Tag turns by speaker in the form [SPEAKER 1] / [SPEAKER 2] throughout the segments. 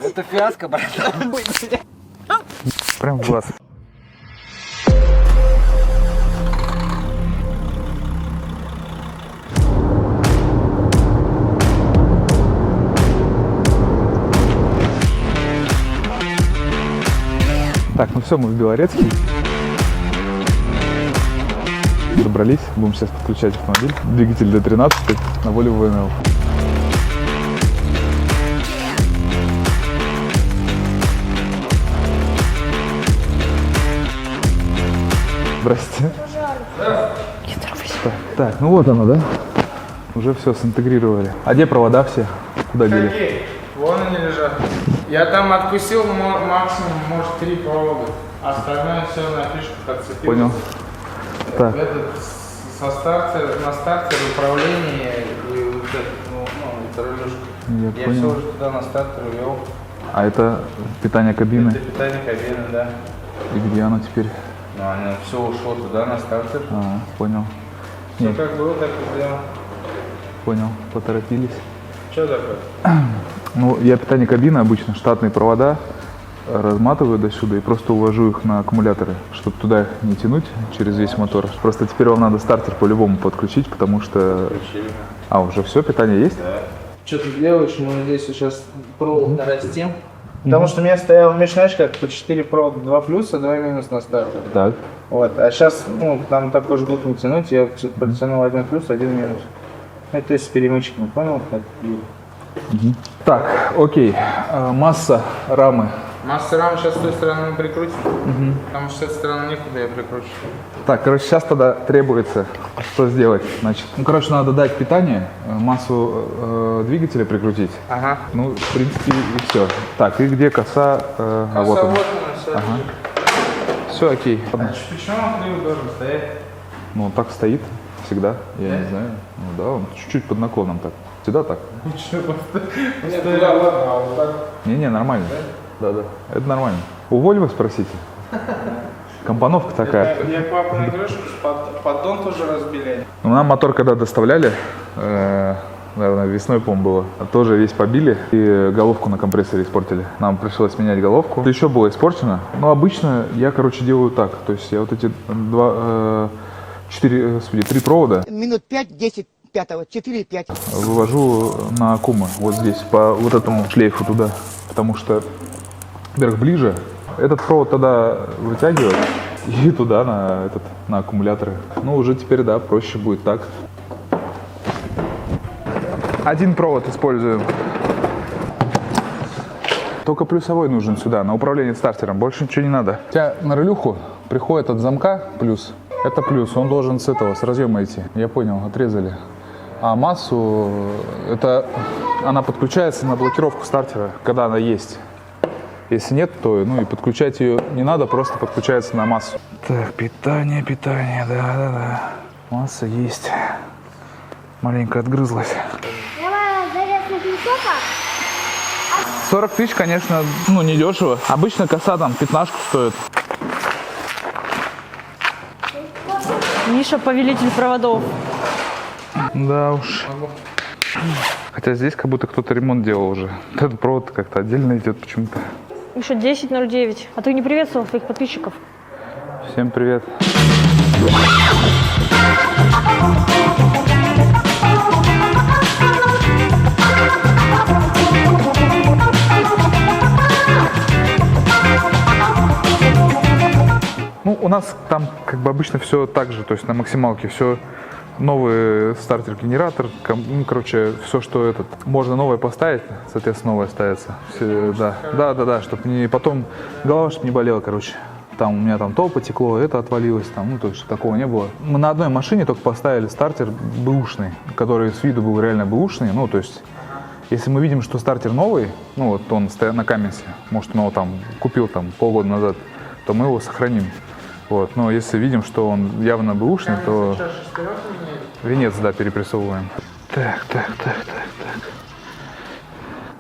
[SPEAKER 1] Это фиаско, братан.
[SPEAKER 2] Прям в глаз. Так, ну все, мы в Белорецке. Добрались, будем сейчас подключать автомобиль. Двигатель D13 на Volvo VNL. Здрасте. Так, ну вот оно, да? Уже все синтегрировали. А где провода все? Куда дели?
[SPEAKER 3] Какие? Вон они лежат. Я там откусил максимум, может, 3 провода. Остальное все на фишках отцепил.
[SPEAKER 2] Понял. Так.
[SPEAKER 3] Этот на стартере управление и вот это, это рулежка. Я все уже туда на стартер ввел.
[SPEAKER 2] А это питание кабины?
[SPEAKER 3] Это питание кабины, да.
[SPEAKER 2] И где оно теперь?
[SPEAKER 3] Ну, оно все ушло туда на стартер.
[SPEAKER 2] Понял.
[SPEAKER 3] Все
[SPEAKER 2] Нет.
[SPEAKER 3] как было, так и сделал.
[SPEAKER 2] Понял, поторопились.
[SPEAKER 3] Что такое?
[SPEAKER 2] Ну, я питание кабины обычно, штатные провода разматываю до сюда и просто увожу их на аккумуляторы, чтобы туда не тянуть через весь мотор. Просто теперь вам надо стартер по-любому подключить, потому что...
[SPEAKER 3] Включили.
[SPEAKER 2] А, уже все, питание есть?
[SPEAKER 3] Да. Что ты делаешь? Мы здесь сейчас провод нарастим. Потому что у меня стоял, знаешь, как по 4 провода, 2 плюса, 2 минус на старте.
[SPEAKER 2] Так.
[SPEAKER 3] Вот, а сейчас, там такой жгут не тянуть, я подтянул 1 плюс, 1 минус. Это с перемычками, понял?
[SPEAKER 2] Так, окей. Масса рамы.
[SPEAKER 3] Масса рамы сейчас с той стороны мы прикрутим, потому что с этой стороны некуда я прикручу.
[SPEAKER 2] Так, короче, сейчас тогда требуется что сделать. Значит, надо дать питание, массу двигателя прикрутить.
[SPEAKER 3] Ага.
[SPEAKER 2] Ну, в принципе, и все. Так, и где коса? Вот она.
[SPEAKER 3] Все.
[SPEAKER 2] Ага. Все окей.
[SPEAKER 3] Почему он криво должен стоять?
[SPEAKER 2] Ну, он так стоит всегда, я не знаю. Ну да, он чуть-чуть под наклоном так. Всегда так.
[SPEAKER 3] Нет, ладно, а вот так.
[SPEAKER 2] Не, нормально. Да. Это нормально. У Volvo спросите. Компоновка такая.
[SPEAKER 3] Я папа не говорю, что поддон тоже разбили.
[SPEAKER 2] Ну, нам мотор когда доставляли, наверное, весной, по-моему, было, тоже весь побили и головку на компрессоре испортили. Нам пришлось менять головку. Еще было испорчено. Но обычно я, делаю так. То есть я вот эти 3 провода
[SPEAKER 1] Минут 5-10 пятого, 4-5.
[SPEAKER 2] вывожу на аккумы вот здесь, по вот этому шлейфу туда. Потому что вверх ближе. Этот провод тогда вытягивать и туда на аккумуляторы. Ну, уже теперь, да, проще будет так. Один провод используем. Только плюсовой нужен сюда, на управление стартером. Больше ничего не надо. У тебя на релюху приходит от замка плюс. Это плюс, он должен с разъема идти. Я понял, отрезали. А массу, она подключается на блокировку стартера, когда она есть. Если нет, то и подключать ее не надо, просто подключается на массу. Так, питание, да. Масса есть. Маленько отгрызлась. 40 тысяч, конечно, не дешево. Обычно коса там 15 стоит.
[SPEAKER 4] Миша, повелитель проводов.
[SPEAKER 2] Да уж. Хотя здесь как будто кто-то ремонт делал уже. Этот провод как-то отдельно идет почему-то.
[SPEAKER 4] Миша, 10:09. А ты не приветствовал своих подписчиков?
[SPEAKER 2] Всем привет. Ну, у нас там обычно все так же, то есть на максималке все новый стартер-генератор, все, что можно новое поставить, соответственно, новое ставится. Все, да, чтобы потом голова не болела, Там у меня то потекло, это отвалилось, то есть такого не было. Мы на одной машине только поставили стартер бэушный, который с виду был реально бэушный, то есть если мы видим, что стартер новый, он стоит на Каменсе, может, он его купил полгода назад, то мы его сохраним. Но если видим, что он явно бэушный, то венец, перепрессовываем. Так.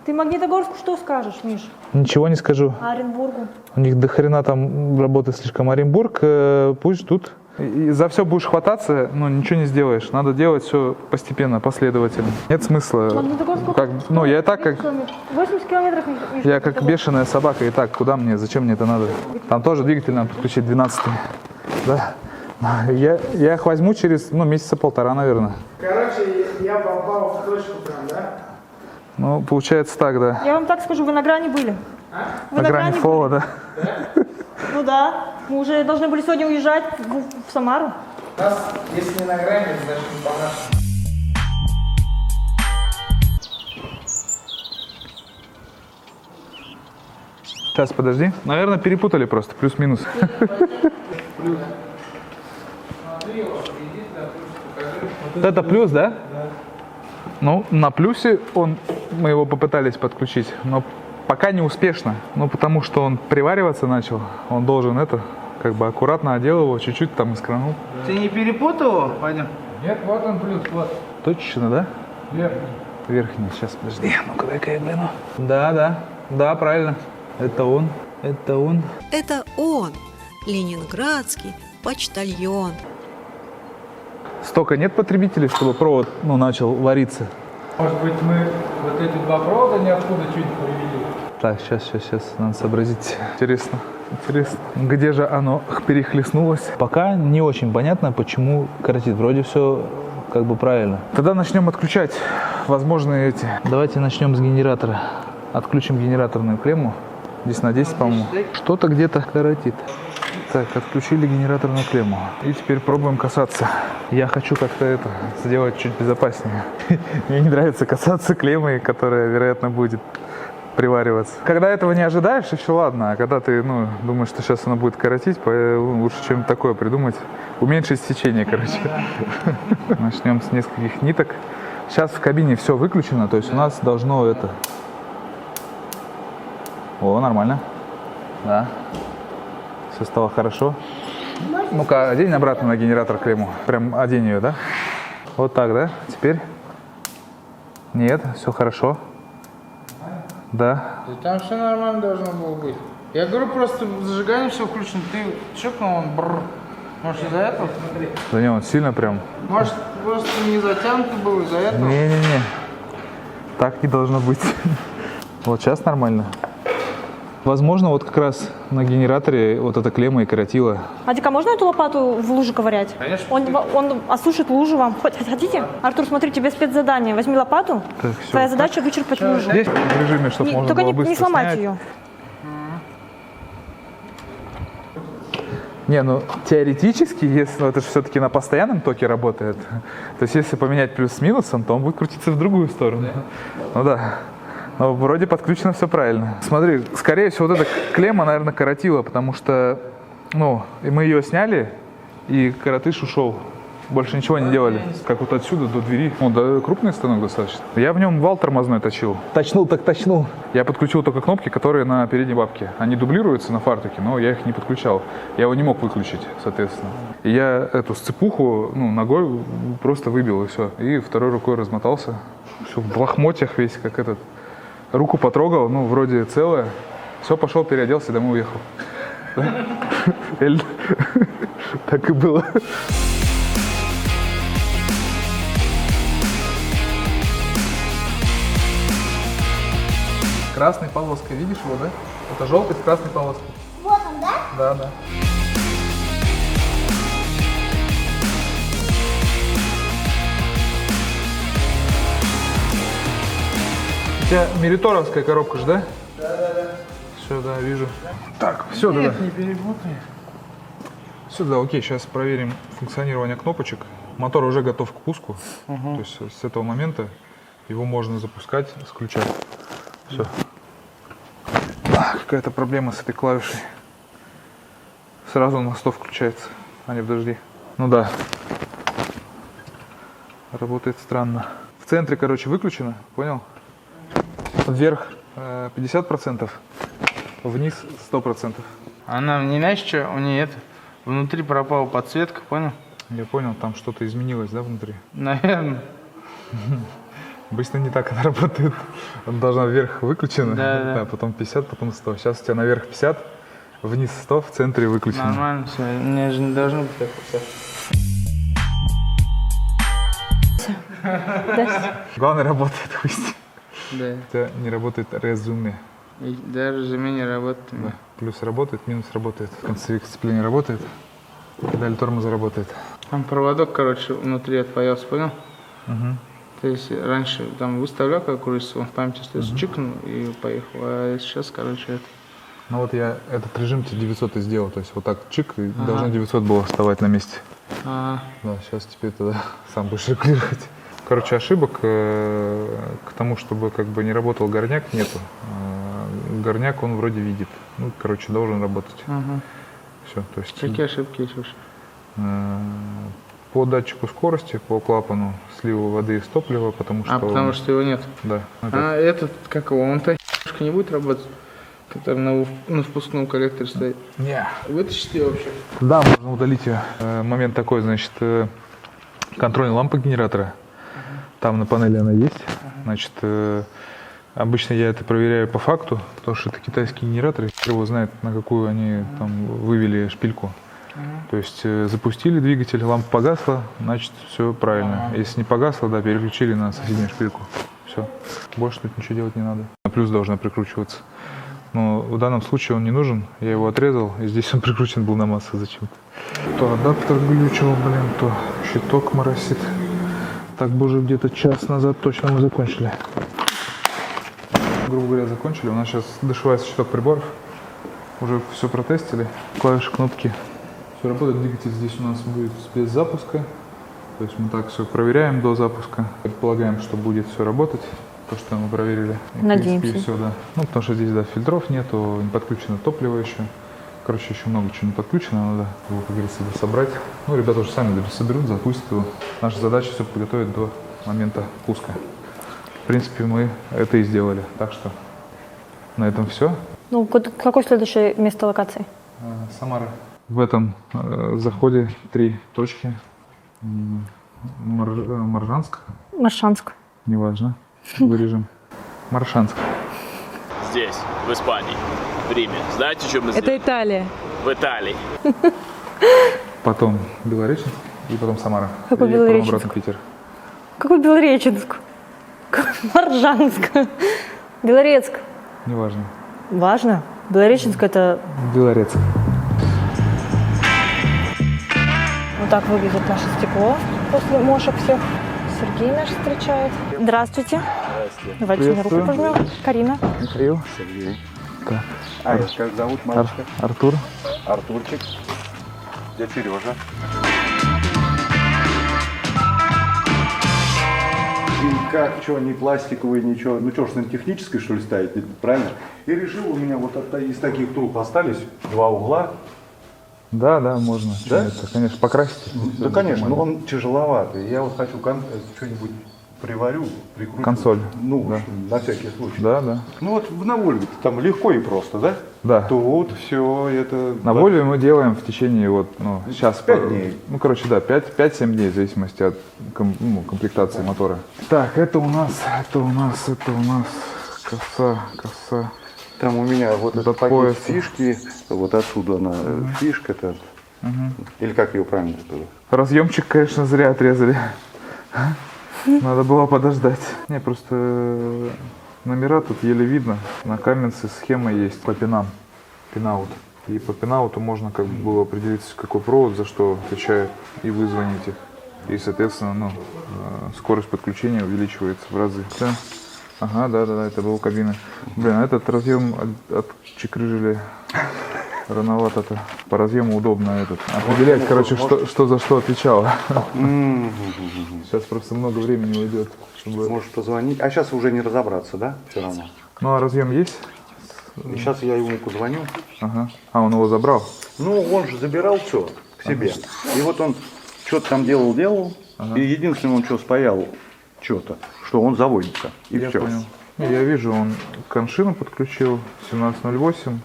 [SPEAKER 4] Ты Магнитогорску что скажешь, Миш?
[SPEAKER 2] Ничего не скажу.
[SPEAKER 4] А Оренбургу?
[SPEAKER 2] У них до хрена там работает слишком Оренбург, пусть ждут. И за все будешь хвататься, ну ничего не сделаешь. Надо делать все постепенно, последовательно. Нет смысла. Как, ну я и так как
[SPEAKER 4] 80 километров.
[SPEAKER 2] я как бешеная собака и так. Куда мне? Зачем мне это надо? Там тоже двигатель надо подключить 12-й. Да. Я их возьму через месяца полтора, наверное.
[SPEAKER 3] Короче, я попал в точку прям, да?
[SPEAKER 2] Ну, получается так, да.
[SPEAKER 4] Я вам так скажу, вы на грани были. Вы
[SPEAKER 2] На грани фола, да.
[SPEAKER 4] Ну да. Мы уже должны были сегодня уезжать в Самару.
[SPEAKER 3] Нас, если не на грани, значит не по-нашему.
[SPEAKER 2] Сейчас, подожди. Наверное, перепутали просто, плюс-минус. Вот это плюс, да? Да. Ну, на плюсе мы его попытались подключить, но пока не успешно. Ну, потому что он привариваться начал. Он должен как бы аккуратно одел его, чуть-чуть там искранул.
[SPEAKER 3] Ты не перепутал его, Вадим? Нет, вот он плюс, вот.
[SPEAKER 2] Точно, да?
[SPEAKER 3] Верхний.
[SPEAKER 2] Верхний, сейчас, подожди. Ну-ка, дай-ка я гляну. Да, правильно. Это он.
[SPEAKER 5] Это он, ленинградский почтальон.
[SPEAKER 2] Столько нет потребителей, чтобы провод начал вариться.
[SPEAKER 3] Может быть, мы вот эти два провода ниоткуда чуть привели?
[SPEAKER 2] Так, сейчас, надо сообразить. Интересно. Где же оно перехлестнулось? Пока не очень понятно, почему коротит. Вроде все как бы правильно. Тогда начнем отключать возможные эти. Давайте начнем с генератора. Отключим генераторную клемму. 10 на 10, по-моему. Что-то где-то коротит. Так, отключили генераторную клемму. И теперь пробуем касаться. Я хочу как-то сделать чуть безопаснее. Мне не нравится касаться клеммы, которая, вероятно, будет привариваться. Когда этого не ожидаешь, еще ладно. А когда ты, думаешь, что сейчас она будет коротить, лучше что-нибудь такое придумать. Уменьшить сечение, короче. Начнем с нескольких ниток. Сейчас в кабине все выключено, то есть у нас должно О, нормально. Да. Все стало хорошо. Ну-ка, одень обратно на генератор клемму. Прям одень ее, да? Вот так, да? Теперь? Нет, все хорошо. Да.
[SPEAKER 3] Да там все нормально должно было быть. Я говорю, просто зажигание все включено. Ты чекнул, он бррр. Может, из-за этого? Смотри.
[SPEAKER 2] Да не, он сильно прям.
[SPEAKER 3] Может, просто не затянутый был из-за этого?
[SPEAKER 2] Не-не-не. Так не должно быть. Вот сейчас нормально. Возможно, вот как раз на генераторе вот эта клемма и коротила.
[SPEAKER 4] Адик, а можно эту лопату в луже ковырять?
[SPEAKER 3] Конечно.
[SPEAKER 4] Он осушит лужу вам. Хотите? Артур, смотри, тебе спецзадание. Возьми лопату.
[SPEAKER 2] Так, всё.
[SPEAKER 4] Твоя задача вычерпать лужу.
[SPEAKER 2] Здесь в режиме, чтобы можно
[SPEAKER 4] Только
[SPEAKER 2] было быстро
[SPEAKER 4] не сломать
[SPEAKER 2] снять.
[SPEAKER 4] ее.
[SPEAKER 2] Не, теоретически, если это же все-таки на постоянном токе работает, то есть если поменять плюс с минусом, то он будет крутиться в другую сторону. Ну да. Но вроде подключено все правильно. Смотри, скорее всего, вот эта клемма, наверное, коротила, потому что, и мы ее сняли, и коротыш ушел. Больше ничего не делали. Как вот отсюда до двери. Да, крупный станок достаточно. Я в нем вал тормозной точил. Точнул так точнул. Я подключил только кнопки, которые на передней бабке. Они дублируются на фартуке, но я их не подключал. Я его не мог выключить, соответственно. И я эту сцепуху, ногой просто выбил, и все. И второй рукой размотался. Все в лохмотьях весь, как этот. Руку потрогал, вроде целая. Все, пошел, переоделся, домой уехал. Так и было. Красной полоской, видишь его, да? Это желтый с красной полоской.
[SPEAKER 6] Вот он, да?
[SPEAKER 2] Да. У тебя мериторовская коробка же, да?
[SPEAKER 3] Да.
[SPEAKER 2] Все, да, вижу. Так, все,
[SPEAKER 3] Нет,
[SPEAKER 2] да.
[SPEAKER 3] не перепутай.
[SPEAKER 2] Все, да, окей, сейчас проверим функционирование кнопочек. Мотор уже готов к пуску. То есть с этого момента его можно запускать с ключа. Все. Какая-то проблема с этой клавишей. Сразу на 100 включается, а не подожди. Ну да. Работает странно. В центре, короче, выключено, понял? Вверх 50%, вниз 100%.
[SPEAKER 3] Она, не знаешь что, у нее внутри пропала подсветка, понял?
[SPEAKER 2] Я понял, там что-то изменилось, да, внутри?
[SPEAKER 3] Наверное.
[SPEAKER 2] Обычно не так она работает. Она должна вверх выключена,
[SPEAKER 3] Да.
[SPEAKER 2] потом 50, потом 100. Сейчас у тебя наверх 50, Вниз 100, в центре выключено.
[SPEAKER 3] Нормально все. Мне же не должно быть так.
[SPEAKER 2] Главное, работает пусть.
[SPEAKER 3] Да.
[SPEAKER 2] Это не работает резюме.
[SPEAKER 3] И даже за меня работает.
[SPEAKER 2] Да. Плюс работает, минус работает. Концевик сцепления работает, педаль тормоза работает.
[SPEAKER 3] Там проводок, короче, внутри отпаялся, понял?
[SPEAKER 2] Угу.
[SPEAKER 3] То есть раньше там выставлял как крыльцо, он в памяти стоит, чикнул и поехал. А сейчас, короче, это...
[SPEAKER 2] Ну вот я этот режим-то 900 и сделал. То есть вот так чик, и должно 900 было вставать на месте.
[SPEAKER 3] А,
[SPEAKER 2] Да, сейчас теперь тогда сам будешь регулировать. Короче, ошибок к тому, чтобы как бы не работал горняк, нету. Горняк он вроде видит. Ну, короче, должен работать.
[SPEAKER 3] ага.
[SPEAKER 2] Все, то есть
[SPEAKER 3] Какие ошибки есть вообще?
[SPEAKER 2] по датчику скорости, по клапану слива воды из топлива, потому что...
[SPEAKER 3] потому что его нет.
[SPEAKER 2] Да.
[SPEAKER 3] А этот, как его, он та не будет работать, который на впускном коллекторе стоит?
[SPEAKER 2] Не.
[SPEAKER 3] Вытащите его вообще?
[SPEAKER 2] Да, можно удалить ее. Момент такой, значит, контрольная лампа генератора. Там на панели она есть. Значит, обычно я это проверяю по факту, потому что это китайские генераторы, его знает, на какую они там вывели шпильку. То есть запустили двигатель, лампа погасла, значит все правильно. Если не погасла, да, переключили на соседнюю шпильку. Все. Больше тут ничего делать не надо. На плюс должна прикручиваться. Но в данном случае он не нужен. Я его отрезал, и здесь он прикручен был на массу зачем-то. То адаптер глючил, блин, то щиток моросит. Так бы уже где-то час назад точно мы закончили. Грубо говоря, закончили. У нас сейчас дышевая щиток приборов. Уже все протестили. Клавиши, кнопки. Все работает. Двигатель здесь у нас будет без запуска. То есть мы так все проверяем до запуска. Предполагаем, что будет все работать. То, что мы проверили. И,
[SPEAKER 4] Надеемся.
[SPEAKER 2] в принципе, все, да. Ну, потому что здесь, да, фильтров нету, не подключено топливо еще. Короче, еще много чего не подключено, надо его, как говорится, собрать. Ну, ребята уже сами соберут, запустят его. Наша задача все подготовить до момента пуска. В принципе, мы это и сделали. Так что на этом все.
[SPEAKER 4] Ну, какое следующее место локации?
[SPEAKER 2] Самара. В этом заходе 3 точки. Маржанск,
[SPEAKER 4] Маршанск.
[SPEAKER 2] неважно, вырежем. Маршанск.
[SPEAKER 6] Здесь, в Испании, в Риме. Знаете, что мы
[SPEAKER 7] Это
[SPEAKER 6] сделали?
[SPEAKER 7] Италия.
[SPEAKER 6] В Италии.
[SPEAKER 2] Потом Белореченск и потом Самара.
[SPEAKER 4] Какой
[SPEAKER 2] И потом
[SPEAKER 4] Белореченск?
[SPEAKER 2] обратно Питер.
[SPEAKER 4] Какой Белореченск? Маржанск. Белорецк.
[SPEAKER 2] Неважно.
[SPEAKER 4] Важно. Белореченск это...
[SPEAKER 2] Белорецк.
[SPEAKER 4] Вот так выглядит наше стекло после мошек всех. Сергей наш встречает. Здравствуйте. Здравствуйте. Давайте на руку
[SPEAKER 2] Приветствую.
[SPEAKER 4] пожмем. Карина.
[SPEAKER 2] Михаил.
[SPEAKER 8] Сергей.
[SPEAKER 2] Так.
[SPEAKER 8] А как зовут мальчика?
[SPEAKER 2] Артур.
[SPEAKER 8] Артурчик. Дядя Сережа. И как, что, не пластиковый, ничего, ну что ж, сантехнической, что ли, ставить, правильно? И решил, у меня вот из таких труб остались 2 угла.
[SPEAKER 2] Да, можно.
[SPEAKER 8] Да?
[SPEAKER 2] Это, конечно, покрасить.
[SPEAKER 8] Да, конечно, но он тяжеловатый. Я вот хочу что-нибудь приварю, прикручу.
[SPEAKER 2] Консоль.
[SPEAKER 8] Ну,
[SPEAKER 2] Да.
[SPEAKER 8] на всякий случай.
[SPEAKER 2] Да.
[SPEAKER 8] Ну вот на Вольве там легко и просто, да?
[SPEAKER 2] Да.
[SPEAKER 8] Тут все это...
[SPEAKER 2] На Вольве мы делаем в течение вот, ну, сейчас...
[SPEAKER 8] 5 дней.
[SPEAKER 2] Ну, короче, да, 5-7 дней, в зависимости от комплектации мотора. Так, это у нас коса.
[SPEAKER 8] Там у меня вот
[SPEAKER 2] До
[SPEAKER 8] этот пакет
[SPEAKER 2] пояса.
[SPEAKER 8] фишки, вот отсюда она, фишка-то. Или как ее правильно сказать?
[SPEAKER 2] Разъемчик, конечно, зря отрезали. Надо было подождать. Не, просто номера тут еле видно. На Каменце схема есть по пинам. Пинаут. И по пинауту можно как бы было определить, какой провод за что отвечает, и вызвонить их. И, соответственно, скорость подключения увеличивается в разы. Да. Ага, да, это была кабина. Блин, а этот разъем отчекрыжили рановато-то. По разъему удобно определять, короче, что за что отвечало. Сейчас просто много времени уйдет. Чтобы...
[SPEAKER 8] Можешь позвонить. А сейчас уже не разобраться, да? Все равно.
[SPEAKER 2] Ну, а разъем есть?
[SPEAKER 8] И сейчас я ему позвоню.
[SPEAKER 2] Ага. А, он его забрал?
[SPEAKER 8] Ну, он же забирал все к себе. И вот он что-то там делал. И единственное, он что спаял, что-то, что он заводится. И
[SPEAKER 2] Я
[SPEAKER 8] все.
[SPEAKER 2] понял. Не, я вижу, он коншину подключил 1708,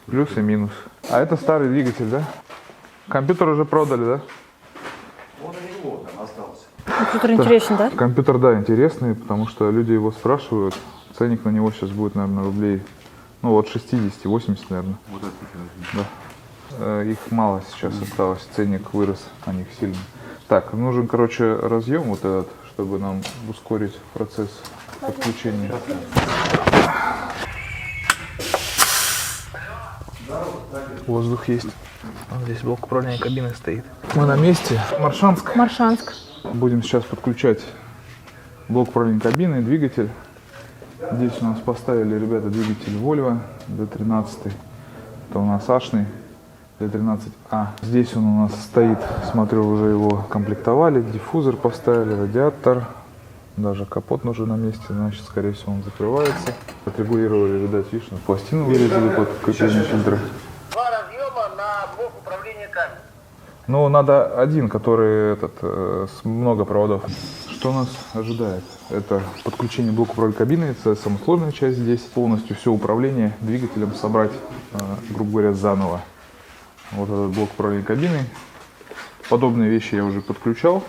[SPEAKER 2] плюс и минус. А это старый двигатель, да? Компьютер уже продали, да?
[SPEAKER 8] Он у него там остался.
[SPEAKER 4] Компьютер интересен, да?
[SPEAKER 2] Компьютер, да, интересный, потому что люди его спрашивают. Ценник на него сейчас будет, наверное, рублей Ну, от 60-80, наверное. Вот это, да. Их мало сейчас осталось, ценник вырос на них сильно. Так, нужен, короче, разъем вот этот, чтобы нам ускорить процесс подключения. Воздух есть. Здесь блок управления кабиной стоит. Мы на месте. Маршанск.
[SPEAKER 4] Маршанск.
[SPEAKER 2] Будем сейчас подключать блок управления кабиной, двигатель. Здесь у нас поставили, ребята, двигатель Volvo D13. Это у нас ашный D13A. Здесь он у нас стоит, смотрю, уже его комплектовали. Диффузор поставили, радиатор. Даже капот уже на месте, значит, скорее всего, он закрывается. Отрегулировали, видать, видишь, пластину вырезали под крепление фильтра.
[SPEAKER 1] Два разъема на блок управления камерой.
[SPEAKER 2] Ну, надо один, который с много проводов. Что нас ожидает? Это подключение блока управления кабины, это самая сложная часть здесь. Полностью все управление двигателем собрать, грубо говоря, заново. Вот этот блок управления кабиной. Подобные вещи я уже подключал,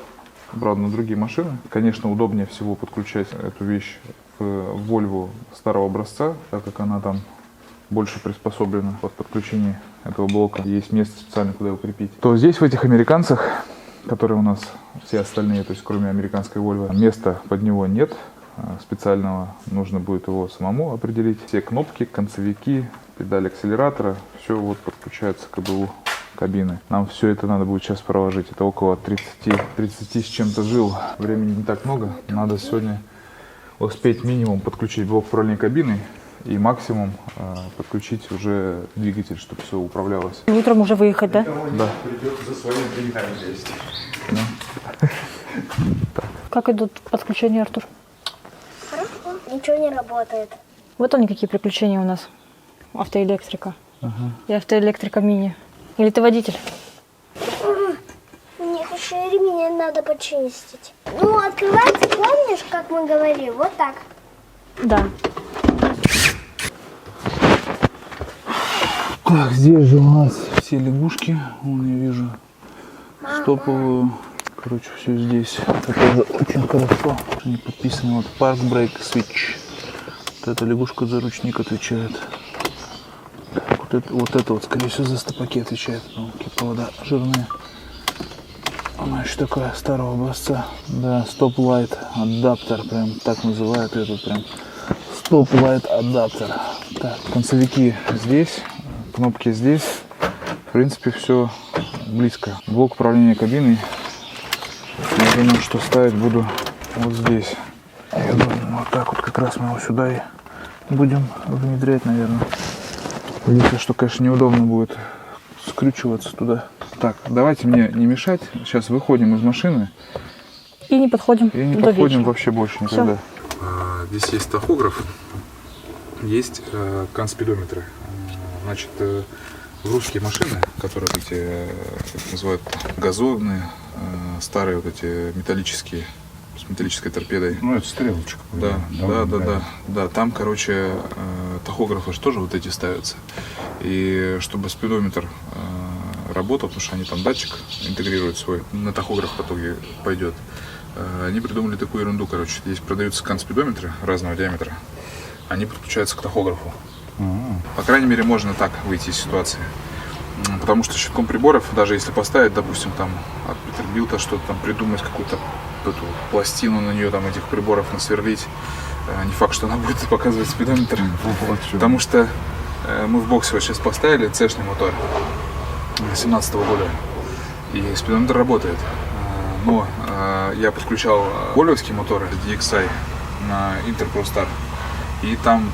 [SPEAKER 2] правда, на другие машины. Конечно, удобнее всего подключать эту вещь в Volvo старого образца, так как она там больше приспособлена под подключение этого блока. Есть место специально, куда его крепить. То здесь, в этих американцах, которые у нас все остальные, то есть кроме американской Volvo, места под него нет специального. Нужно будет его самому определить. Все кнопки, концевики, педаль акселератора, все вот подключается к КБУ кабины. Нам все это надо будет сейчас проложить. Это около 30 с чем-то жил. Времени не так много. Надо сегодня успеть минимум подключить блок управления кабиной и максимум подключить уже двигатель, чтобы все управлялось.
[SPEAKER 4] Утром уже выехать, да?
[SPEAKER 2] Да.
[SPEAKER 4] Как идут подключения, Артур?
[SPEAKER 7] Хорошо, ничего не работает.
[SPEAKER 4] Вот они какие приключения у нас. Автоэлектрика. И автоэлектрика мини. Или ты водитель?
[SPEAKER 7] Нет, еще и ремень надо почистить. Ну, открывается, помнишь, как мы говорили? Вот так.
[SPEAKER 4] Да.
[SPEAKER 3] Так, здесь же у нас все лягушки. Вон я вижу стоповую. Короче, все здесь. Это тоже очень хорошо. Они подписаны. Вот Park Brake Switch. Вот эта лягушка за ручник отвечает. Вот это вот, скорее всего, за стопаки отвечает. Ну, какие провода жирные. Она еще такая старого образца. Да, Stop Light адаптер. Прям так называют этот прям. Stop Light адаптер. Так, концевики здесь. Кнопки здесь. В принципе, все близко. Блок управления кабиной. Я думаю, что ставить буду вот здесь. Я думаю, вот так вот как раз мы его сюда и будем внедрять, наверное. Единственное, что, конечно, неудобно будет скручиваться туда. Так, давайте мне не мешать. Сейчас выходим из машины.
[SPEAKER 4] И не подходим
[SPEAKER 2] И не
[SPEAKER 4] до
[SPEAKER 2] подходим
[SPEAKER 4] вечера.
[SPEAKER 2] вообще больше никогда. Здесь есть тахограф, есть канспидометры. Значит, в русские машины, которые эти, как называют, газонные, старые вот эти металлические, с металлической торпедой.
[SPEAKER 8] Ну, это стрелочка.
[SPEAKER 2] Да, там, короче, тахографы же тоже вот эти ставятся. И чтобы спидометр работал, потому что они там датчик интегрируют свой, на тахограф в итоге пойдет. Они придумали такую ерунду, короче. Здесь продаются канспидометры разного диаметра. Они подключаются к тахографу. По крайней мере, можно так выйти из ситуации. Потому что щитком приборов, даже если поставить, допустим, там от Петербилта что-то там придумать, какую-то эту пластину на нее, там этих приборов насверлить, не факт, что она будет показывать спидометр. Потому что мы в боксе вот сейчас поставили цешный мотор 2017 года, и спидометр работает. Но я подключал вольвовские моторы DXI на Interpro Star, и там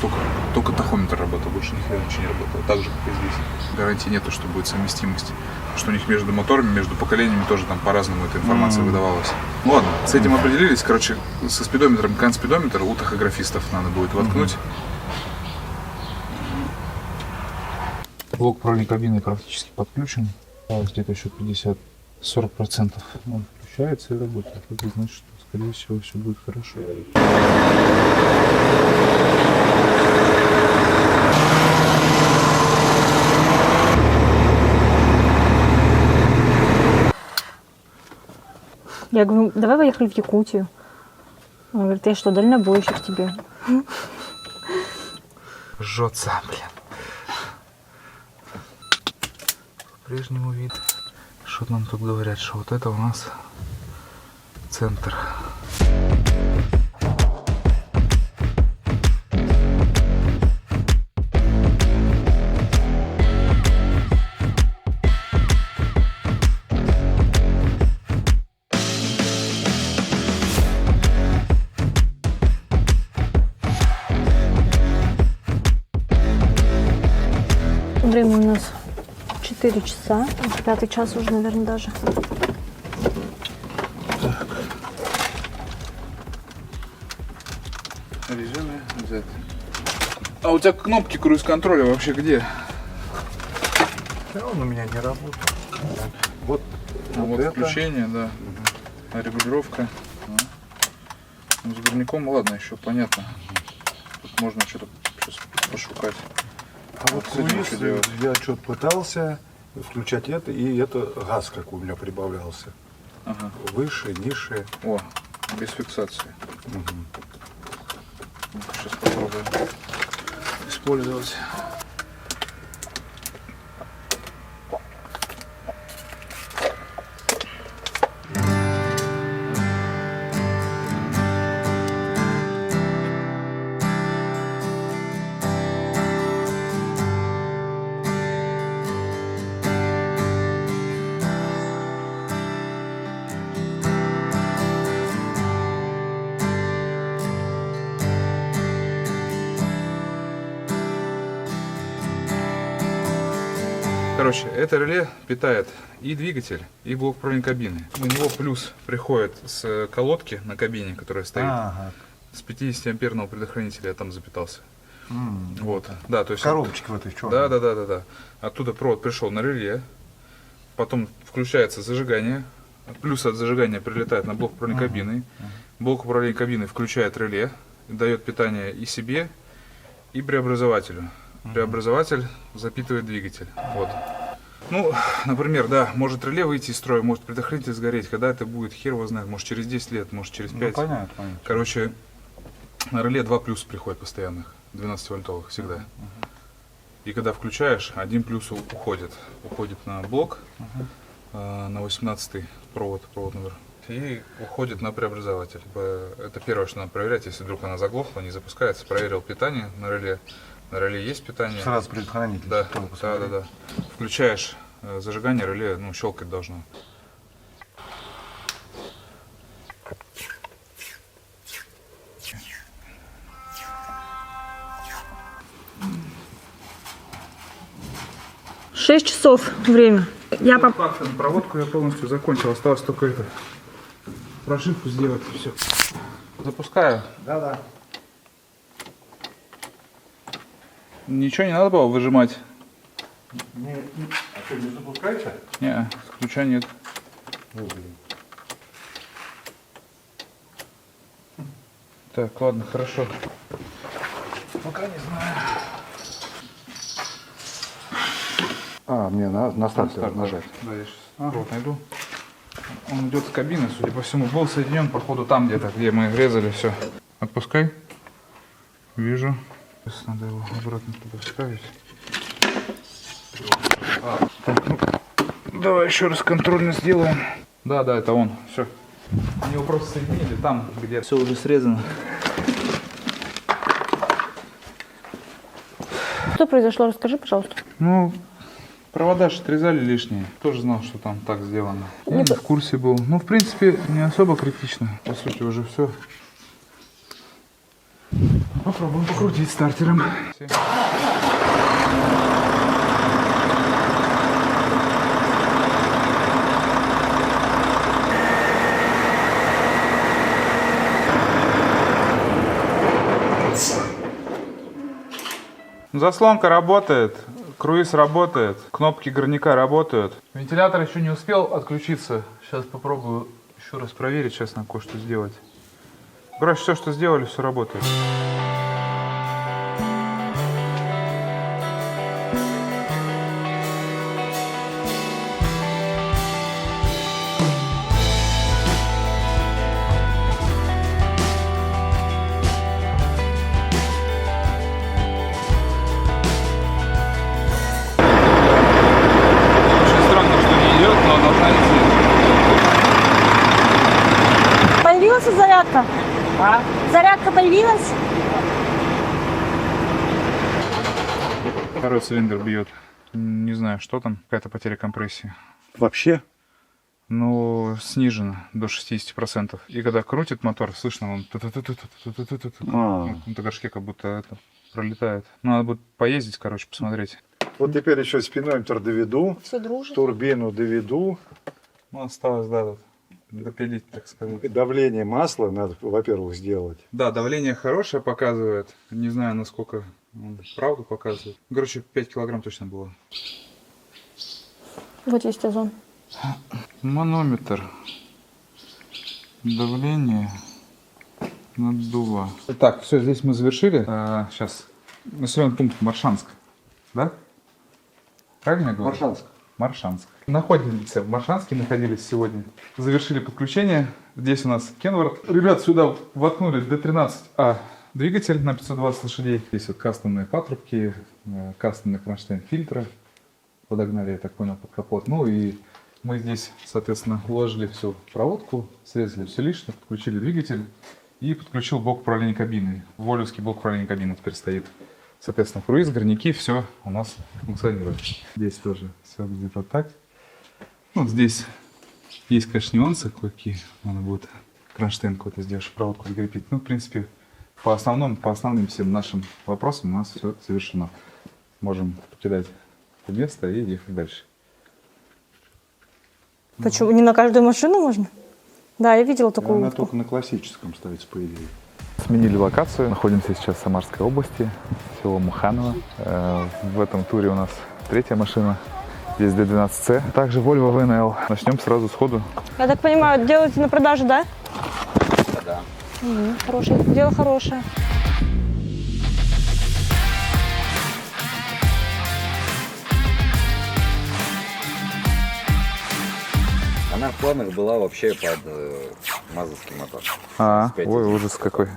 [SPEAKER 2] только тахометр работал, больше ничего не работало, так же, как и здесь. Гарантии нету, что будет совместимость. Потому что у них между моторами, между поколениями тоже там по-разному эта информация выдавалась. Ну ладно, с этим определились. Короче, со спидометром канспидометр у тахографистов надо будет воткнуть. Блок управления кабиной практически подключен. Где-то еще 50-40% он включается и работает. Это значит, что, скорее всего, все будет хорошо.
[SPEAKER 4] Я говорю, давай поехали в Якутию. Он говорит, я что, дальнобойщик тебе?
[SPEAKER 2] жжется, блин. По-прежнему вид. Что нам тут говорят, что вот это у нас центр.
[SPEAKER 4] Время у нас 4 часа, 5-й час уже, наверное, даже.
[SPEAKER 2] Режимы взять. А у тебя кнопки круиз-контроля вообще где?
[SPEAKER 8] Да, он у меня не работает. Вот,
[SPEAKER 2] Вот
[SPEAKER 8] это.
[SPEAKER 2] включение, да. А регулировка. Ну, с горняком, ладно, еще понятно. Тут можно что-то сейчас пошукать.
[SPEAKER 9] А вот
[SPEAKER 2] с этим
[SPEAKER 9] круиз,
[SPEAKER 2] что делать?
[SPEAKER 9] я что-то пытался включать это, и это газ как у меня прибавлялся.
[SPEAKER 2] Ага.
[SPEAKER 9] Выше, ниже.
[SPEAKER 2] О, без фиксации. Сейчас попробуем использовать. Короче, это реле питает и двигатель, и блок управления кабины. У него плюс приходит с колодки на кабине, которая стоит.
[SPEAKER 9] Ага.
[SPEAKER 2] С 50-амперного предохранителя я там запитался. Вот. Да, то есть.
[SPEAKER 9] Коробочка в этой черной.
[SPEAKER 2] Да. Оттуда провод пришел на реле. Потом включается зажигание. Плюс от зажигания прилетает на блок управления кабиной. Блок управления кабиной включает реле, дает питание и себе, и преобразователю. Преобразователь запитывает двигатель. Вот. Ну, например, да, может реле выйти из строя, может предохранитель сгореть. Когда это будет, хер его знает. Может через 10 лет, может через 5.
[SPEAKER 9] Ну, понятно.
[SPEAKER 2] Короче, на реле 2 плюса приходит постоянных, 12-вольтовых всегда. И когда включаешь, 1 плюс уходит. Уходит на блок, на 18-й провод номер. И уходит на преобразователь. Это первое, что надо проверять, если вдруг она заглохла, не запускается. Проверил питание на реле. На реле есть питание.
[SPEAKER 9] Сразу предохранитель.
[SPEAKER 2] Да. Включаешь зажигание, реле, ну, щелкать должно.
[SPEAKER 4] Шесть часов время.
[SPEAKER 2] Проводку я полностью закончил, осталось только это прошивку сделать и все. Запускаю.
[SPEAKER 9] Да.
[SPEAKER 2] Ничего не надо было выжимать?
[SPEAKER 9] А что, не запускается?
[SPEAKER 2] Не, ключа нет. Так, ладно, хорошо. Пока не знаю.
[SPEAKER 9] Мне на старт нажать.
[SPEAKER 2] Да, я сейчас вот найду. Он идет с кабины, судя по всему, был соединен, походу, там где-то, где мы резали все. Отпускай. Вижу. Сейчас надо его обратно туда вставить. Так, ну, давай еще раз контрольно сделаем. Да, это он. Все. Они его просто соединили там, где все уже срезано.
[SPEAKER 4] Что произошло? Расскажи, пожалуйста.
[SPEAKER 2] Ну, провода же отрезали лишние. Тоже знал, что там так сделано. Я не в курсе был. Ну, в принципе, не особо критично. По сути, уже все. Попробуем покрутить стартером. Заслонка работает, круиз работает, кнопки горняка работают. Вентилятор еще не успел отключиться. Сейчас попробую еще раз проверить, сейчас надо кое-что сделать. Короче, все, что сделали, все работает.
[SPEAKER 4] появилась зарядка?
[SPEAKER 1] А?
[SPEAKER 4] Зарядка появилась?
[SPEAKER 2] Второй цилиндр бьет. Не знаю, что там. Какая-то потеря компрессии.
[SPEAKER 8] Вообще?
[SPEAKER 2] Ну, снижено до 60%. И когда крутит мотор, слышно, он на горшке как будто это пролетает. Надо будет поездить, короче, посмотреть.
[SPEAKER 9] Вот теперь еще спидометр доведу,
[SPEAKER 4] Все дружит.
[SPEAKER 9] турбину доведу.
[SPEAKER 2] Ну, осталось, да, тут допилить, так сказать.
[SPEAKER 9] Давление масла надо, во-первых, сделать.
[SPEAKER 2] Да, давление хорошее показывает. Не знаю, насколько он правду показывает. Короче, 5 килограмм точно было.
[SPEAKER 4] Вот есть озон.
[SPEAKER 2] Манометр. Давление. Наддува. Так, все, здесь мы завершили. Сейчас. Населенный пункт Маршанск. Да? Правильно я говорю?
[SPEAKER 8] Маршанск.
[SPEAKER 2] Маршанск. Находимся в Маршанске, находились сегодня. Завершили подключение. Здесь у нас Kenworth. Ребят сюда воткнули D13A двигатель на 520 лошадей. Здесь вот кастомные патрубки, кастомный кронштейн фильтра. Подогнали, я так понял, под капот. Ну и мы здесь, соответственно, уложили всю проводку, срезали все лишнее, подключили двигатель и подключил блок управления кабиной. Волевский блок управления кабиной теперь стоит. Соответственно, круиз, горняки, все у нас функционирует. Здесь тоже все где-то так. Ну, здесь есть, конечно, нюансы кое-какие. Надо будет кронштейн какой-то сделать, проводку открепить. Ну, в принципе, по основным всем нашим вопросам у нас все завершено. Можем покидать это место и ехать дальше.
[SPEAKER 4] Почему? Не на каждую машину можно? Да, я видела такую
[SPEAKER 9] Она
[SPEAKER 4] утку.
[SPEAKER 9] только на классическом ставится, по идее.
[SPEAKER 2] Сменили локацию. Находимся сейчас в Самарской области, село Муханово. В этом туре у нас третья машина. Здесь D12C. Также Volvo VNL. Начнем сразу сходу.
[SPEAKER 4] Я так понимаю, делаете на продажу, да?
[SPEAKER 6] Да.
[SPEAKER 4] Хорошее, дело хорошее.
[SPEAKER 10] Она в планах была вообще под мазовский мотор.
[SPEAKER 2] Ой, ужас какой.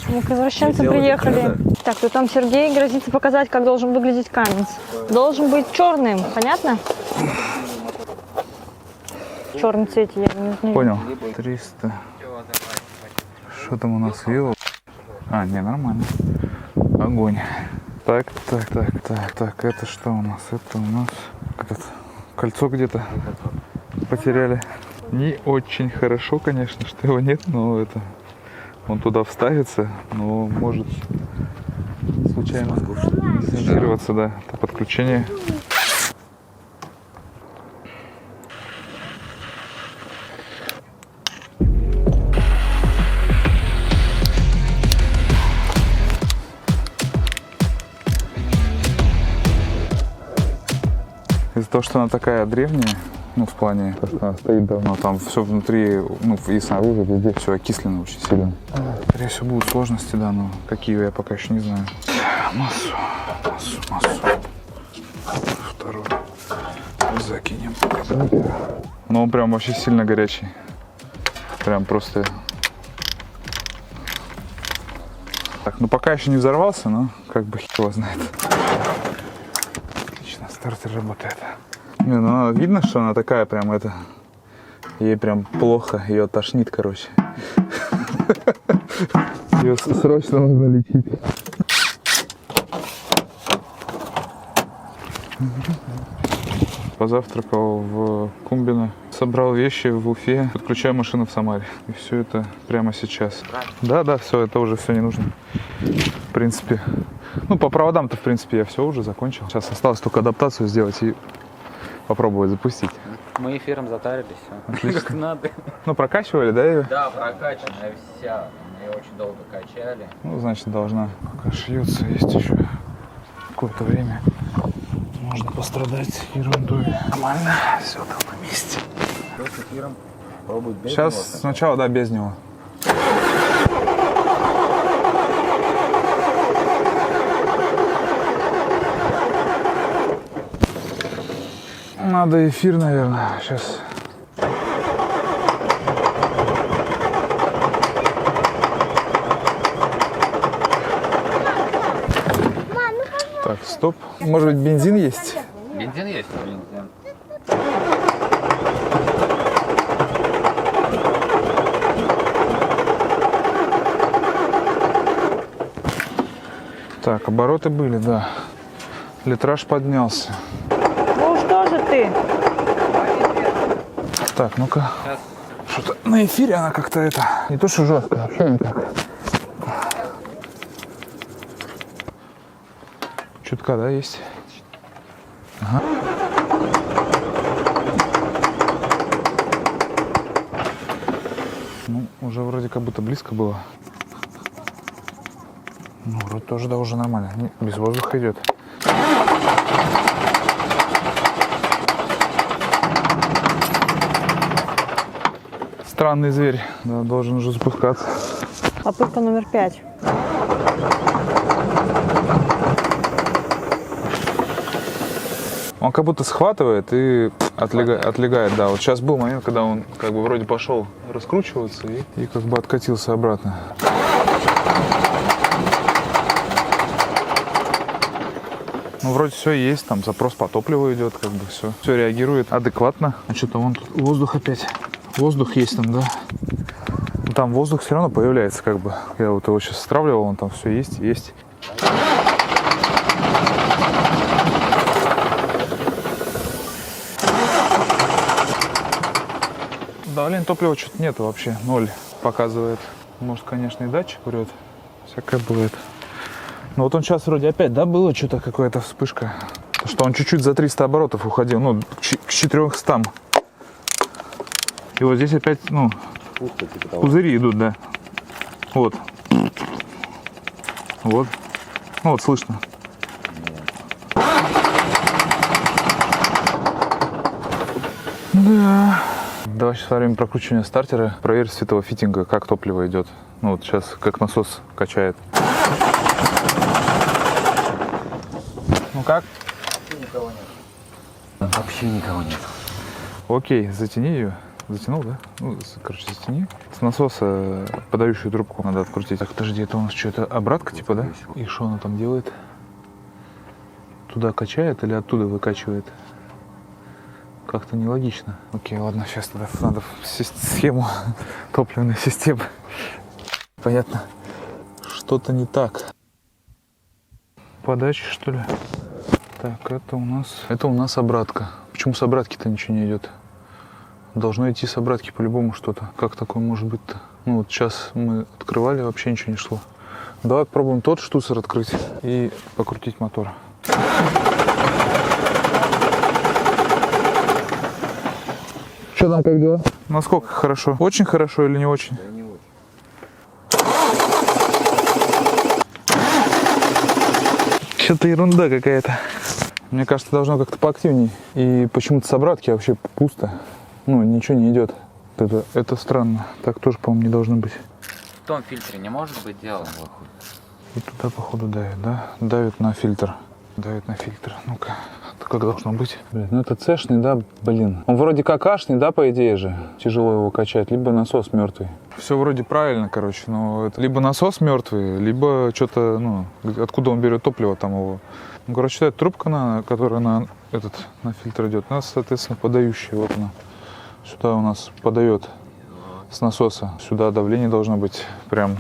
[SPEAKER 4] Мы-ка извращенцы приехали. Так, то там Сергей грозится показать, как должен выглядеть Каменс. Должен быть черным, понятно? В черном цвете я не узнаю.
[SPEAKER 2] Понял. 300. Что там у нас вило? Не, нормально. Огонь. Так. Это что у нас? Это у нас кольцо где-то потеряли. Не очень хорошо, конечно, что его нет, но это он туда вставится, но может случайно дезинтегрироваться, да, по подключению. Из-за того, что она такая древняя, ну, в плане, она стоит давно, там все внутри, ну, и снаружи, везде все окислено очень сильно. Скорее всего, будут сложности, да, но какие я пока еще не знаю. Массу. Второй. Закинем. Но он прям вообще сильно горячий. Прям просто... Так, ну пока еще не взорвался, но как бы хер его знает. Стартер работает. Не, ну видно, что она такая прям это. Ей прям плохо, ее тошнит, короче. Ее срочно нужно лечить. Позавтракал в Кумбино, собрал вещи в Уфе, подключаю машину в Самаре. И все это прямо сейчас. Да, все, это уже все не нужно. В принципе. Ну, по проводам-то, в принципе, я все уже закончил. Сейчас осталось только адаптацию сделать и попробовать запустить.
[SPEAKER 6] Мы эфиром затарились, все.
[SPEAKER 2] Отлично.
[SPEAKER 6] Как надо.
[SPEAKER 2] Ну, прокачивали, да, ее?
[SPEAKER 6] Да, прокачанная вся. Ее очень долго качали.
[SPEAKER 2] Ну, значит, должна пока шьется, есть еще какое-то время. Можно пострадать ерундой. Нормально, все там на месте.
[SPEAKER 10] С эфиром пробовать без
[SPEAKER 2] Сейчас
[SPEAKER 10] него
[SPEAKER 2] сначала, да, без него. Надо эфир, наверное, сейчас. Так, стоп. Может быть, бензин есть?
[SPEAKER 6] Бензин есть? Бензин.
[SPEAKER 2] Так, обороты были, да. Литраж поднялся.
[SPEAKER 4] Ну что же ты?
[SPEAKER 2] Так, ну-ка. Что-то на эфире она как-то это... Не то, что жестко, вообще никак. Чутка, да, есть? Ага. Ну, уже вроде как будто близко было. Ну, вроде тоже, да, уже нормально. Без воздуха идет. Странный зверь, да, должен уже запускаться.
[SPEAKER 4] Попытка номер 5.
[SPEAKER 2] Он как будто схватывает и отлегает, да. Вот сейчас был момент, когда он как бы вроде пошел раскручиваться и как бы откатился обратно. Ну, вроде все есть, там запрос по топливу идет, как бы все. Все реагирует адекватно. А что-то вон тут воздух опять. Воздух есть там, да. Там воздух все равно появляется, как бы. Я вот его сейчас стравливал, он там все есть. Давление топлива что-то нет вообще, 0 показывает. Может, конечно, и датчик врет, всякое бывает. Но вот он сейчас вроде опять, да, было что-то, какая-то вспышка. Что он чуть-чуть за 300 оборотов уходил, ну, к 400. И вот здесь опять, ну, пузыри идут, да. Вот. Вот. Ну, вот слышно. Да. Давай сейчас во время прокручивания стартера проверь с этого фитинга, как топливо идет. Ну вот сейчас как насос качает. Ну как?
[SPEAKER 10] Никого нет. Вообще никого нет.
[SPEAKER 2] Окей, затяни ее. Затянул, да? Ну, короче, затяни. С насоса подающую трубку надо открутить. Так, подожди, это у нас что-то обратка типа, да? И что она там делает? Туда качает или оттуда выкачивает? Как-то нелогично. Окей, ладно, сейчас тогда надо схему топливной системы. Понятно. Что-то не так. Подача, что ли? Так, это у нас обратка. Почему с обратки-то ничего не идет? Должно идти с обратки по-любому что-то. Как такое может быть-то? Ну вот сейчас мы открывали, вообще ничего не шло. Давай попробуем тот штуцер открыть и покрутить мотор. Что там, как дела? Насколько хорошо? Очень хорошо или не очень?
[SPEAKER 10] Да не очень.
[SPEAKER 2] Что-то ерунда какая-то. Мне кажется, должно как-то поактивней. И почему-то с обратки вообще пусто. Ну, ничего не идет. Это странно. Так тоже, по-моему, не должно быть.
[SPEAKER 11] В том фильтре не может быть дело, выходит.
[SPEAKER 2] И туда, походу, давит, да? Давит на фильтр. Давит на фильтр. Ну-ка, как должно быть? Блин, ну это цешный, да, блин. Он вроде как ашный, да, по идее же. Тяжело его качать, либо насос мертвый. Все вроде правильно, короче, но это либо насос мертвый, либо что-то, ну, откуда он берет топливо там его. Ну, короче, это трубка, которая на фильтр идет. У нас, соответственно, подающая, вот она. Сюда у нас подает с насоса. Сюда давление должно быть прям,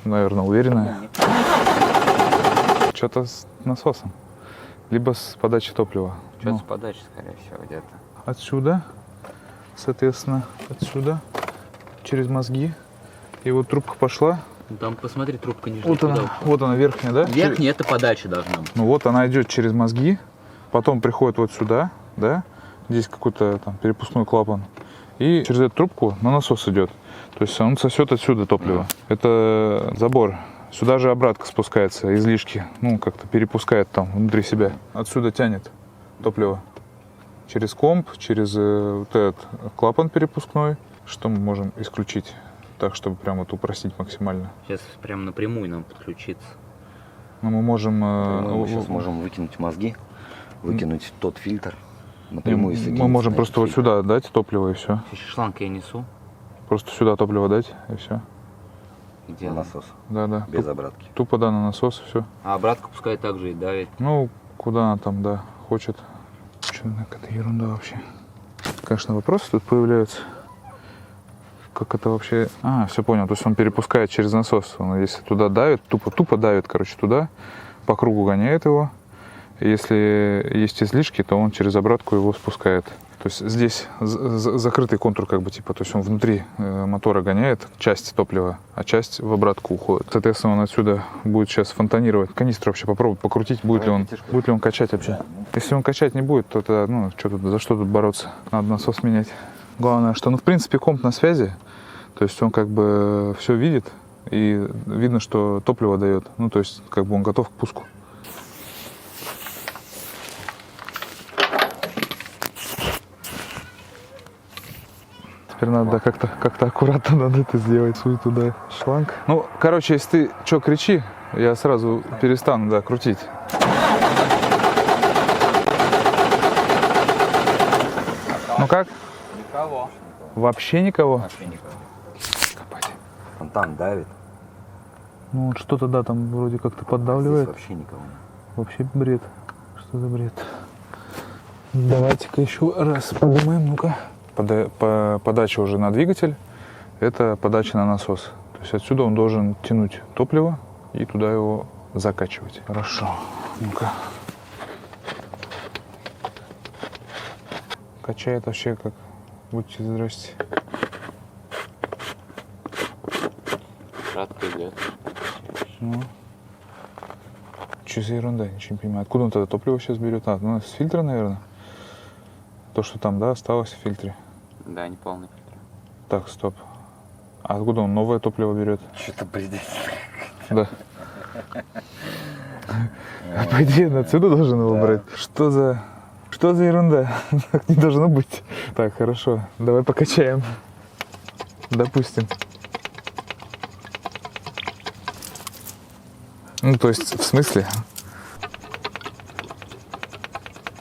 [SPEAKER 2] наверное, уверенное. Что-то с насосом. Либо с подачей топлива.
[SPEAKER 11] Что-то с подачей, скорее всего, где-то.
[SPEAKER 2] Отсюда, соответственно, отсюда, через мозги. И вот трубка пошла.
[SPEAKER 11] Там, посмотри, трубка нижняя.
[SPEAKER 2] Вот она верхняя, да?
[SPEAKER 11] Верхняя, это подача должна быть.
[SPEAKER 2] Ну вот она идет через мозги, потом приходит вот сюда, да? Здесь какой-то там перепускной клапан. И через эту трубку на насос идет. То есть он сосет отсюда топливо. Это забор. Сюда же обратка спускается, излишки. Ну, как-то перепускает там внутри себя. Отсюда тянет топливо. Через комп, через вот этот клапан перепускной. Что мы можем исключить так, чтобы прям вот упростить максимально?
[SPEAKER 11] Сейчас прям напрямую нам подключиться.
[SPEAKER 2] Но мы можем...
[SPEAKER 10] Мы сейчас можем выкинуть мозги, выкинуть тот фильтр. Напрямую
[SPEAKER 2] мы можем просто вот сюда дать топливо и все.
[SPEAKER 11] Шланг я несу.
[SPEAKER 2] Просто сюда топливо дать и все.
[SPEAKER 10] Где насос?
[SPEAKER 2] Да.
[SPEAKER 10] Без обратки.
[SPEAKER 2] Тупо, да, на насос и все.
[SPEAKER 11] А обратка пускай также и давит.
[SPEAKER 2] Ну, куда она там, да, хочет. Что какая-то ерунда вообще. Конечно, вопросы тут появляются. Как это вообще... А, все понял. То есть он перепускает через насос. Он если туда давит, тупо давит, короче, туда. по кругу гоняет его. Если есть излишки, то он через обратку его спускает. То есть здесь закрытый контур, как бы, типа, то есть он внутри мотора гоняет часть топлива, а часть в обратку уходит. Соответственно, он отсюда будет сейчас фонтанировать. Канистру вообще попробовать покрутить, будет ли он качать вообще. Если он качать не будет, то тогда, ну, за что тут бороться? Надо насос менять. Главное, что, ну, в принципе, комп на связи, то есть он как бы все видит, и видно, что топливо дает. Ну, то есть, как бы он готов к пуску. Теперь надо как-то аккуратно надо это сделать. Суй туда шланг. Ну, короче, если ты что кричи, я сразу перестану, да, крутить. Ну как?
[SPEAKER 10] Никого.
[SPEAKER 2] Вообще никого?
[SPEAKER 10] Вообще никого. Он там давит.
[SPEAKER 2] Ну, вот что-то, да, там вроде как-то поддавливает.
[SPEAKER 10] Здесь вообще никого нет.
[SPEAKER 2] Вообще бред. Что за бред? Давайте-ка еще раз подумаем, ну-ка. Подача уже на двигатель, это подача на насос. То есть отсюда он должен тянуть топливо и туда его закачивать. Хорошо. Ну-ка. Качает вообще как. Будьте здрасте.
[SPEAKER 11] Кратко идет.
[SPEAKER 2] Ну. Что за ерунда, ничего не понимаю. Откуда он тогда топливо сейчас берет? А, ну, с фильтра, наверное. То, что там, да, осталось в фильтре.
[SPEAKER 11] Да, не полный фильтр.
[SPEAKER 2] Так, стоп. А откуда он новое топливо берет?
[SPEAKER 10] Что-то бредит.
[SPEAKER 2] Да. А по идее он отсюда должен его брать. Что за ерунда? Так не должно быть. Так, хорошо. Давай покачаем. Допустим. Ну, то есть, в смысле?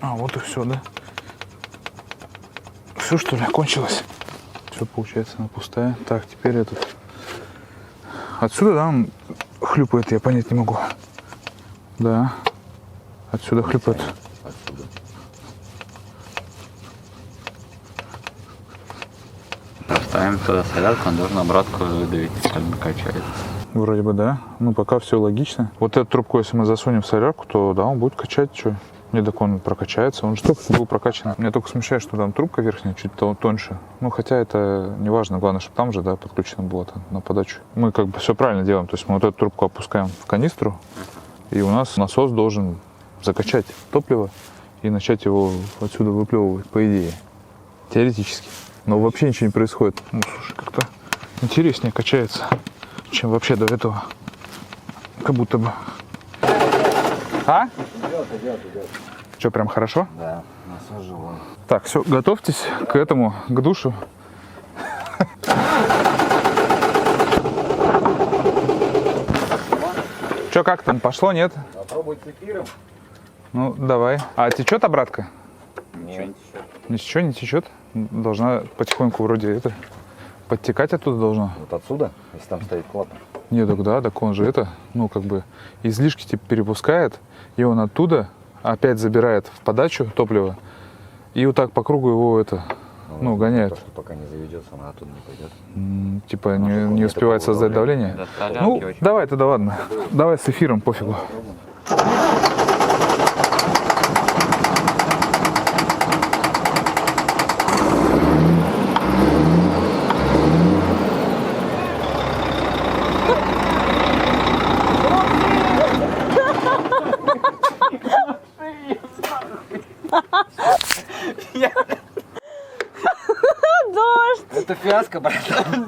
[SPEAKER 2] А, вот и все, да? Все, что ли, кончилось? Все, получается, она пустая. Так, теперь этот. Отсюда, да, он хлюпает, я понять не могу. Да. Отсюда хлюпает.
[SPEAKER 10] Отсюда.
[SPEAKER 11] Ставим туда солярку, он должен обратку выдавить, если он качает.
[SPEAKER 2] Вроде бы, да. Ну, пока все логично. Вот эту трубку, если мы засунем в солярку, то, да, он будет качать, что. Не так он прокачается, он же только что был прокачан. Меня только смущает, что там трубка верхняя чуть тоньше. Ну, хотя это не важно, главное, чтобы там же, да, подключено было на подачу. Мы как бы все правильно делаем, то есть мы вот эту трубку опускаем в канистру, и у нас насос должен закачать топливо и начать его отсюда выплевывать, по идее. Теоретически. Но вообще ничего не происходит. Ну, слушай, как-то интереснее качается, чем вообще до этого. Как будто бы. А?
[SPEAKER 10] Идет.
[SPEAKER 2] Что, прям хорошо?
[SPEAKER 10] Да, насос живой.
[SPEAKER 2] Так, все, готовьтесь к этому, к душу. Че, как там, пошло, нет?
[SPEAKER 10] Попробуй с эфиром.
[SPEAKER 2] Ну, давай. А течет обратка?
[SPEAKER 10] Ничего не течет.
[SPEAKER 2] Ничего не течет? Должна потихоньку вроде это, подтекать оттуда должно.
[SPEAKER 10] Вот отсюда, если там стоит клапан.
[SPEAKER 2] Нет, так да, так он же это, ну, как бы излишки типа перепускает, и он оттуда опять забирает в подачу топлива, и вот так по кругу его это, ну, гоняет.
[SPEAKER 10] Просто пока не заведется, она оттуда не пойдет.
[SPEAKER 2] Типа не успевает создать давление. Ну, давай тогда, ладно. Давай с эфиром, пофигу.
[SPEAKER 4] Дождь!
[SPEAKER 10] Это фиаско, братан.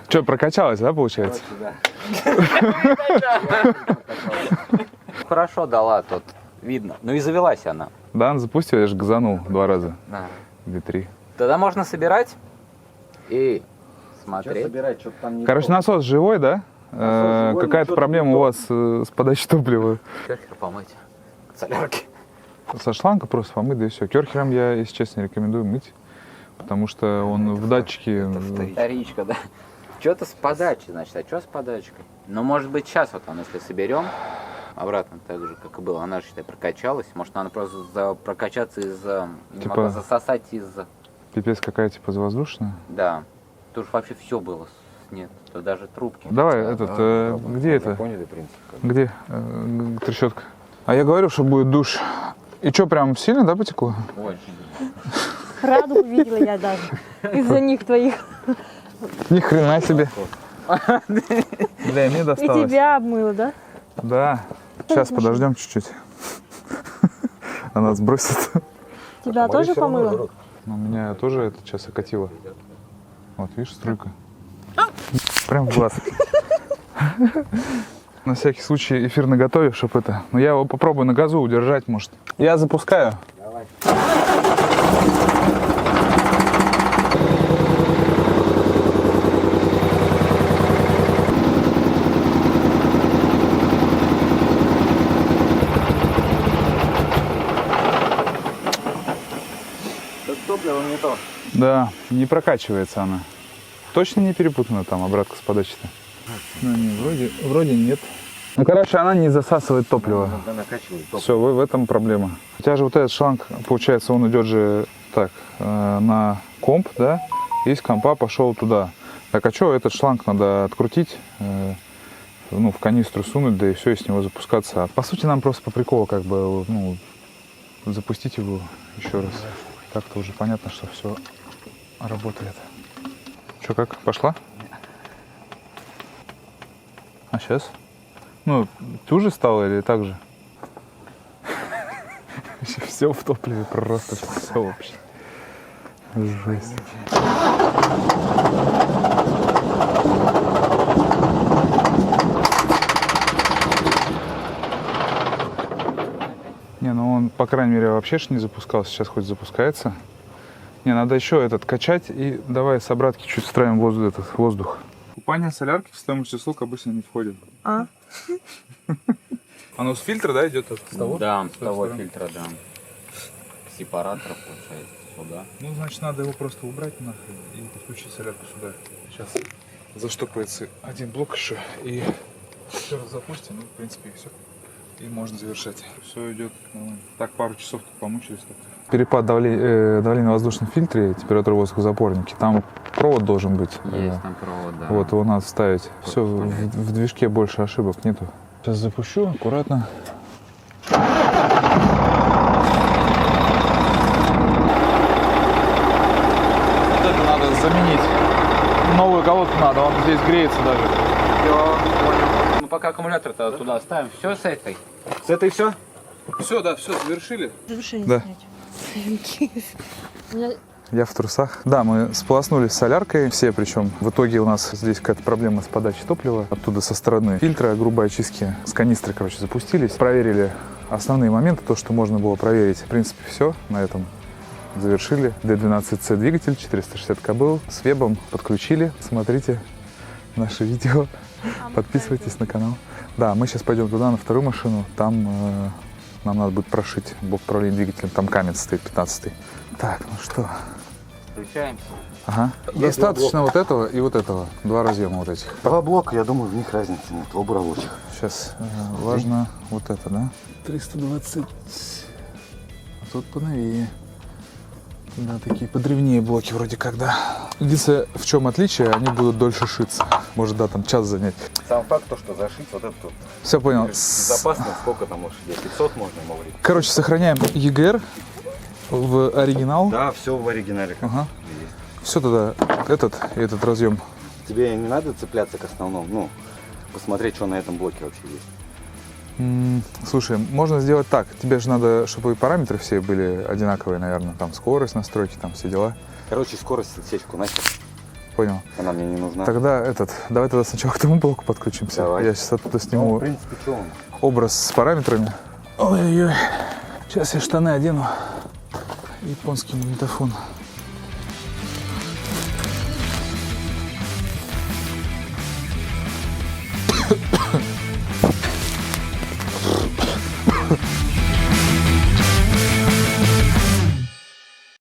[SPEAKER 2] Что, прокачалась, да, получается?
[SPEAKER 11] Хорошо дала тут, видно. Ну и завелась она.
[SPEAKER 2] Да, он запустил, я же газанул 2 раза.
[SPEAKER 11] Да.
[SPEAKER 2] Или 3.
[SPEAKER 11] Тогда можно собирать и
[SPEAKER 10] Сейчас
[SPEAKER 11] смотреть.
[SPEAKER 10] собирать, что-то там не
[SPEAKER 2] Короче,
[SPEAKER 10] то.
[SPEAKER 2] насос живой, да?
[SPEAKER 10] живой,
[SPEAKER 2] Какая-то
[SPEAKER 10] ничего
[SPEAKER 2] проблема
[SPEAKER 10] не
[SPEAKER 2] у
[SPEAKER 10] то.
[SPEAKER 2] вас с подачей топлива?
[SPEAKER 11] Керхер помыть. От солярки.
[SPEAKER 2] Со шланга просто помыть, да и все. Керхером я, если честно, рекомендую мыть, потому что он в датчике...
[SPEAKER 11] Вторичка, да. Что-то с подачей, значит. А что с подачкой? Ну, может быть, сейчас вот если соберем, обратно так же, как и было. Она же, считай, прокачалась. Может, она просто прокачаться из-за... Не
[SPEAKER 2] Типа-
[SPEAKER 11] могла засосать из-за...
[SPEAKER 2] Пипец какая, типа, воздушная.
[SPEAKER 11] Да. Тут же вообще все было нет. Тут даже трубки.
[SPEAKER 2] Давай, где это?
[SPEAKER 10] Поняли принцип?
[SPEAKER 2] Где трещотка? А я говорю, что будет душ. И что, прям сильно, да, потекло?
[SPEAKER 11] Очень.
[SPEAKER 4] Радугу видела я даже. Из-за них твоих.
[SPEAKER 2] Ни хрена себе. Бля, мне
[SPEAKER 4] И
[SPEAKER 2] досталось.
[SPEAKER 4] тебя обмыло, да?
[SPEAKER 2] Да. Сейчас подождем чуть-чуть. Она сбросит.
[SPEAKER 4] Тебя тоже помыло?
[SPEAKER 2] У меня тоже это сейчас окатило. Вот, видишь, струйка. Прям в глаз. На всякий случай эфир наготове, чтоб это. Но я его попробую на газу удержать, может. Я запускаю.
[SPEAKER 10] Давай.
[SPEAKER 11] Топливо не то.
[SPEAKER 2] Да, не прокачивается она. Точно не перепутана там обратка с подачей-то? Ну, не, вроде нет. Ну, короче, она не засасывает топливо.
[SPEAKER 10] Надо накачивать топливо.
[SPEAKER 2] Все, в этом проблема. У тебя же вот этот шланг, получается, он идет же так, на комп, да? Из компа пошел туда. Так, а что, этот шланг надо открутить, ну, в канистру сунуть, да и все, и с него запускаться. По сути, нам просто по приколу, как бы, ну, запустить его еще раз. Так-то уже понятно, что все работает. Что, как, пошла? А сейчас? Ну, туже стало или так же? Все в топливе просто, все вообще. Жесть. Не, ну он, по крайней мере, вообще ж не запускался, сейчас хоть запускается. Не, надо еще этот качать и давай с обратки чуть встраиваем воздух. Купание солярки в стоимость услуг обычно не входит.
[SPEAKER 4] А?
[SPEAKER 2] Оно с фильтра, да, идет? С того?
[SPEAKER 11] Да, с того фильтра, да. Сепаратор, получается, сюда.
[SPEAKER 2] Ну, значит, надо его просто убрать нахрен и подключить солярку сюда. Сейчас заштопается один блок еще и еще раз запустим, ну, в принципе, и все. И можно завершать. Все идет нормально. Так, пару часов тут помучились. Перепад давления в воздушном фильтре, температура воздуха в запорнике. Там провод должен быть.
[SPEAKER 11] Есть там провод, да.
[SPEAKER 2] Вот, его надо ставить. Все, в движке больше ошибок нету. Сейчас запущу, аккуратно. Вот это надо заменить. Новую колодку надо, он здесь греется даже.
[SPEAKER 11] Все, понял. Ну пока аккумулятор-то туда ставим. Все с этой?
[SPEAKER 10] С этой все?
[SPEAKER 2] Все, да, все, завершили.
[SPEAKER 4] Завершение
[SPEAKER 2] Да.
[SPEAKER 4] снять.
[SPEAKER 2] Я в трусах. Да, мы сполоснулись соляркой все, причем в итоге у нас здесь какая-то проблема с подачей топлива. Оттуда со стороны фильтра грубой очистки с канистры, короче, запустились. Проверили основные моменты, то, что можно было проверить. В принципе, все на этом завершили. D12C двигатель, 460 кобыл. С вебом подключили. Смотрите наши видео. Подписывайтесь на канал. Да, мы сейчас пойдем туда, на вторую машину. Там нам надо будет прошить блок управления двигателем. Там камень стоит, 15-й. Так, ну что?
[SPEAKER 11] Включаемся.
[SPEAKER 2] Ага. Достаточно вот этого и вот этого. Два разъема вот этих.
[SPEAKER 8] Два блока, я думаю, в них разницы нет, оба рабочих.
[SPEAKER 2] Сейчас важно вот это, да?
[SPEAKER 3] 320.
[SPEAKER 2] А тут поновее. Да, такие подревнее блоки вроде как, да. Единственное, в чем отличие, они будут дольше шиться. Может, да, там час занять.
[SPEAKER 10] Сам факт, то, что зашить вот это вот.
[SPEAKER 2] Все понял.
[SPEAKER 10] Безопасно, сколько там лошадей? 500 можно говорить?
[SPEAKER 2] Короче, сохраняем EGR в оригинал.
[SPEAKER 8] Да, все в оригинале.
[SPEAKER 2] Ага. Все тогда, этот разъем.
[SPEAKER 8] Тебе не надо цепляться к основному, ну, посмотреть, что на этом блоке вообще есть.
[SPEAKER 2] Слушай, можно сделать так. Тебе же надо, чтобы и параметры все были одинаковые, наверное. Там скорость настройки, там все дела.
[SPEAKER 8] Короче, скорость отсечку нахер.
[SPEAKER 2] Понял.
[SPEAKER 8] Она мне не нужна.
[SPEAKER 2] Тогда давай тогда сначала к тому блоку подключимся.
[SPEAKER 8] Давай.
[SPEAKER 2] Я сейчас оттуда
[SPEAKER 8] Ну,
[SPEAKER 2] сниму
[SPEAKER 8] в принципе, что он?
[SPEAKER 2] образ с параметрами. Ой-ой-ой. Сейчас я штаны одену. Японский магнитофон.